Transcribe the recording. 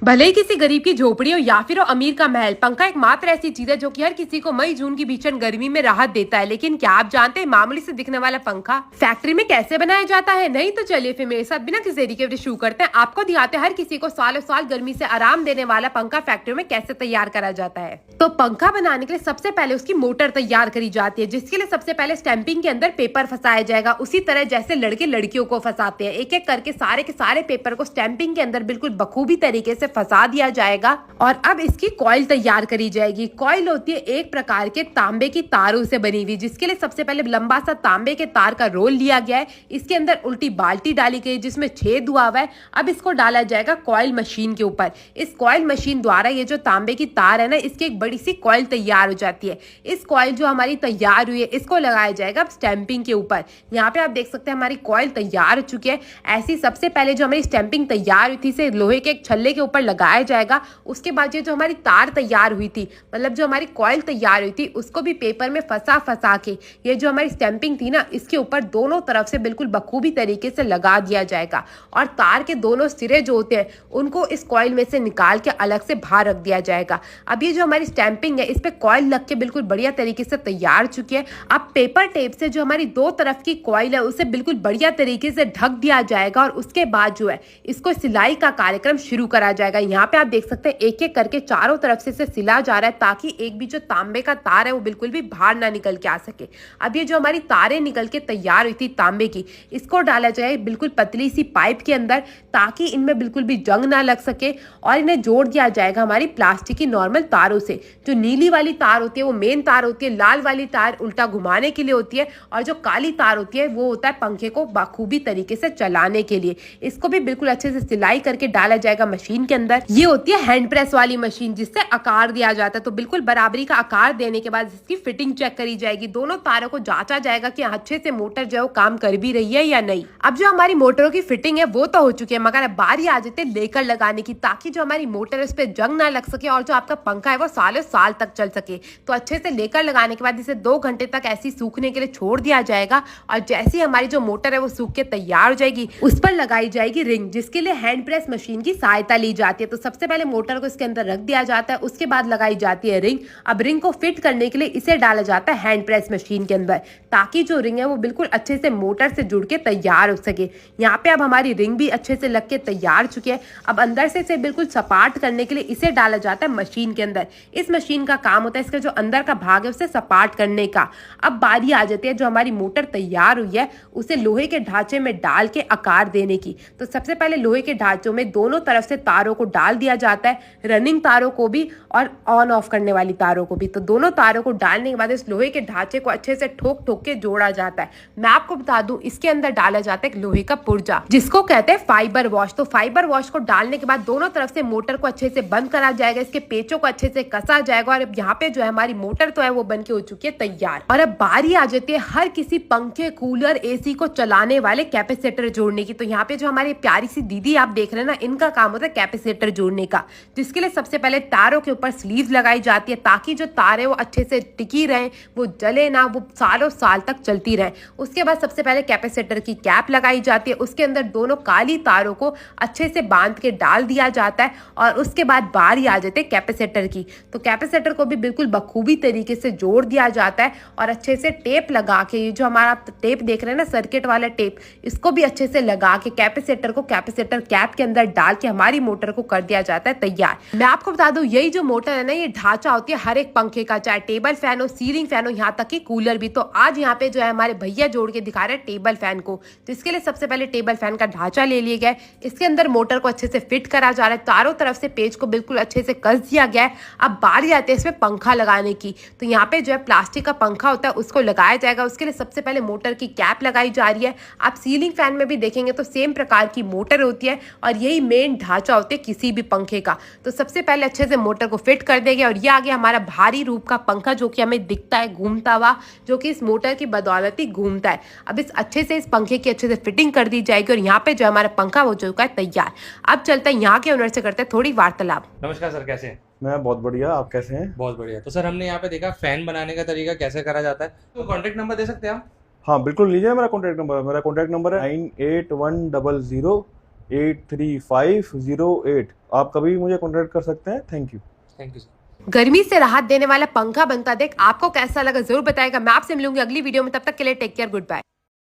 भले ही किसी गरीब की झोपड़ी हो या फिर हो अमीर का महल, पंखा एक मात्र ऐसी चीज है जो कि हर किसी को मई जून की भीषण गर्मी में राहत देता है। लेकिन क्या आप जानते हैं मामूली से दिखने वाला पंखा फैक्ट्री में कैसे बनाया जाता है? नहीं तो चलिए फिर मेरे साथ बिना किसी देरी के शुरू करते हैं। आपको दिखाते हैं हर किसी को सालों साल गर्मी से आराम देने वाला पंखा फैक्ट्री में कैसे तैयार करा जाता है। तो पंखा बनाने के लिए सबसे पहले उसकी मोटर तैयार करी जाती है, जिसके लिए सबसे पहले स्टैंपिंग के अंदर पेपर फंसाया जाएगा। उसी तरह जैसे लड़के लड़कियों को फंसाते हैं, एक एक करके सारे के सारे पेपर को स्टैंपिंग के अंदर बिल्कुल बखूबी तरीके से फंसा दिया जाएगा। और अब इसकी कॉइल तैयार करी जाएगी। कॉइल होती है एक प्रकार के तांबे की तारों से बनी हुई, जिसके लिए सबसे पहले लंबा सा तांबे के तार का रोल लिया गया है। इसके अंदर उल्टी बाल्टी डाली गई जिसमें छेद हुआ हुआ है। अब इसको डाला जाएगा कॉइल मशीन के ऊपर। इस कॉइल मशीन द्वारा ये जो तांबे की तार है ना, इसकी एक बड़ी सी कॉइल तैयार हो जाती है। इस कॉइल जो हमारी तैयार हुई है, इसको लगाया जाएगा स्टैंपिंग के ऊपर। यहाँ पे आप देख सकते हैं हमारी कॉइल तैयार हो चुकी है। ऐसी सबसे पहले जो हमारी स्टैंपिंग तैयार हुई थी, इसे लोहे के एक छल्ले के ऊपर लगाया जाएगा। उसके बाद ये जो हमारी तार तैयार हुई थी, मतलब जो हमारी कॉइल तैयार हुई थी, उसको भी पेपर में फंसा के ये जो हमारी स्टैंपिंग थी ना, इसके ऊपर दोनों तरफ से बिल्कुल बखूबी तरीके से लगा दिया जाएगा। और तार के दोनों सिरे जो होते हैं उनको इस कॉइल में से निकाल के अलग से बाहर रख दिया जाएगा। अब ये जो हमारी स्टैंपिंग है, इस पे कॉइल लग के बिल्कुल बढ़िया तरीके से तैयार चुकी है। अब पेपर टेप से जो हमारी दो तरफ की कॉइल है उसे बिल्कुल बढ़िया तरीके से ढक दिया जाएगा। और उसके बाद जो है इसको सिलाई का कार्यक्रम शुरू करा जाएगा। यहाँ पे आप देख सकते हैं एक एक करके चारों तरफ से इसे सिला जा रहा है, ताकि एक भी जो तांबे का तार है वो बिल्कुल भी बाहर ना निकल के आ सके। अब ये जो हमारी तारें निकल के तैयार हुई थी तांबे की, इसको डाला जाए बिल्कुल पतली सी पाइप के अंदर, ताकि इनमें बिल्कुल भी जंग ना लग सके। और इन्हें जोड़ दिया जाएगा हमारी प्लास्टिक की नॉर्मल तारों से। जो नीली वाली तार होती है वो मेन तार होती है, लाल वाली तार उल्टा घुमाने के लिए होती है, और जो काली तार होती है वो होता है पंखे को बखूबी तरीके से चलाने के लिए। इसको भी बिल्कुल अच्छे से सिलाई करके डाला जाएगा मशीन के अंदर। ये होती है हैंड प्रेस वाली मशीन, जिससे आकार दिया जाता है। तो बिल्कुल बराबरी का आकार देने के बाद इसकी फिटिंग चेक करी जाएगी। दोनों तारों को जांचा जाएगा कि अच्छे से मोटर जो है काम कर भी रही है या नहीं। अब जो हमारी मोटरों की फिटिंग है वो तो हो चुकी है, मगर अब बारी आ जाती है लेकर लगाने की, ताकि जो हमारी मोटर है उस पर जंग ना लग सके और जो आपका पंखा है वो सालों साल तक चल सके। तो अच्छे से लेकर लगाने के बाद इसे 2 घंटे तक ऐसी सूखने के लिए छोड़ दिया जाएगा। और जैसे ही हमारी जो मोटर है वो सूख के तैयार हो जाएगी, उस पर लगाई जाएगी रिंग, जिसके लिए हैंड प्रेस मशीन की सहायता ली जाती है। तो सबसे पहले मोटर को इसके अंदर रख दिया जाता है, उसके बाद लगाई जाती है रिंग। अब रिंग को फिट करने के लिए इसे डाला जाता है हैंड प्रेस मशीन के अंदर, ताकि जो रिंग है वो बिल्कुल अच्छे से मोटर से जुड़ के तैयार हो सके। यहाँ पे अब हमारी रिंग भी अच्छे से लग के तैयार चुकी है। अब अंदर से इसे बिल्कुल सपाट करने के लिए इसे डाला जाता है मशीन के अंदर। इस मशीन का काम होता है इसका जो अंदर का भाग है उसे सपाट करने का। अब बारी आ जाती है जो हमारी मोटर तैयार हुई है उसे लोहे के ढांचे में डाल के आकार देने की। तो सबसे पहले लोहे के ढांचों में दोनों तरफ से तारों को डाल दिया जाता है, रनिंग तारों को भी और ऑन ऑफ करने वाली तारों को भी। तो दोनों तारों को डालने के बाद इस लोहे के ढांचे को अच्छे से ठोक ठोक के जोड़ा जाता है। मैं आपको बता दूं इसके अंदर डाला जाता है एक लोहे का पुर्जा, जिसको कहते हैं फाइबर वॉश। तो फाइबर वॉश को डालने के बाद दोनों तरफ से मोटर को अच्छे से बंद करा जाएगा, इसके पेचों को अच्छे से कसा जाएगा। और अब यहाँ पे जो है हमारी मोटर तो है वो बन के हो चुकी है तैयार। और अब बारी आ जाती है हर किसी पंखे, कूलर, एसी को चलाने वाले कैपेसिटर जोड़ने की। तो यहाँ पे जो हमारी प्यारी सी दीदी आप देख रहे हैं ना, इनका काम होता है कैपेसिटर जोड़ने का, जिसके लिए सबसे पहले तारों के ऊपर स्लीव लगाई जाती है, ताकि जो तार है वो अच्छे से टिकी रहे, वो जले ना, वो सालों साल तक चलती रहे। उसके बाद सबसे पहले कैपेसिटर की कैप लगाई जाती है, उसके अंदर दोनों काली तारों को अच्छे से बांध के डाल दिया जाता है। और उसके बाद बारी आ जाती है कैपेसिटर की। तो कैपेसिटर को भी बिल्कुल बखूबी तरीके से जोड़ दिया जाता है और अच्छे से टेप लगा के, ये जो हमारा टेप देख रहे हैं ना सर्किट वाला टेप, इसको भी अच्छे से लगा के कैपेसिटर को कैपेसिटर कैप के अंदर डाल के हमारी मोटर को कर दिया जाता है तैयार। मैं आपको बता दूं यही जो मोटर है ना, ये ढांचा होती है हर एक पंखे का, चाहे टेबल फैन हो, सीलिंग फैन हो, यहाँ तक कि कूलर भी। तो आज यहाँ पे जो है हमारे भैया जोड़ के दिखा रहे हैं टेबल फैन को। तो इसके लिए सबसे पहले टेबल फैन का ढांचा ले लिया गया है, इसके अंदर मोटर को अच्छे से फिट करा जा रहा है, चारों तरफ से पेज को बिल्कुल अच्छे से कस दिया गया है। अब बारी आती है इसमें पंखा लगाने की। तो यहाँ पे जो है प्लास्टिक का पंखा होता है उसको लगाया जाएगा। उसके लिए सबसे पहले मोटर की कैप लगाई जा रही है। आप सीलिंग फैन में भी देखेंगे तो सेम प्रकार की मोटर होती है और यही मेन ढांचा होता है किसी भी पंखे का। तो सबसे पहले अच्छे से मोटर को फिट कर देंगे और ये आ गया हमारा भारी रूप का पंखा, जो कि हमें दिखता है घूमता हुआ, जो कि इस मोटर की बदौलत ही घूमता है। अब इस अच्छे से इस पंखे की अच्छे से फिटिंग कर दी जाएगी और यहाँ पे जो हमारा पंखा हो चुका है तैयार। अब चलता है यहाँ के ओनर से करते हैं थोड़ी वार्तालाप। नमस्कार सर, कैसे हैं? मैं बहुत बढ़िया, आप कैसे हैं? बहुत बढ़िया। तो सर हमने यहाँ पे देखा फैन बनाने का तरीका कैसे करा जाता है, तो कॉन्टेक्ट नंबर दे सकते हैं आप? हाँ बिल्कुल, लीजिए मेरा कॉन्टैक्ट नंबर है 9810 835008। आप कभी भी मुझे कॉन्टेक्ट कर सकते हैं। Thank you. Thank you sir. गर्मी से राहत देने वाला पंखा बनता देख आपको कैसा लगा जरूर बताएगा। मैं आपसे मिलूंगी अगली वीडियो में, तब तक के लिए टेक केयर, गुड बाय।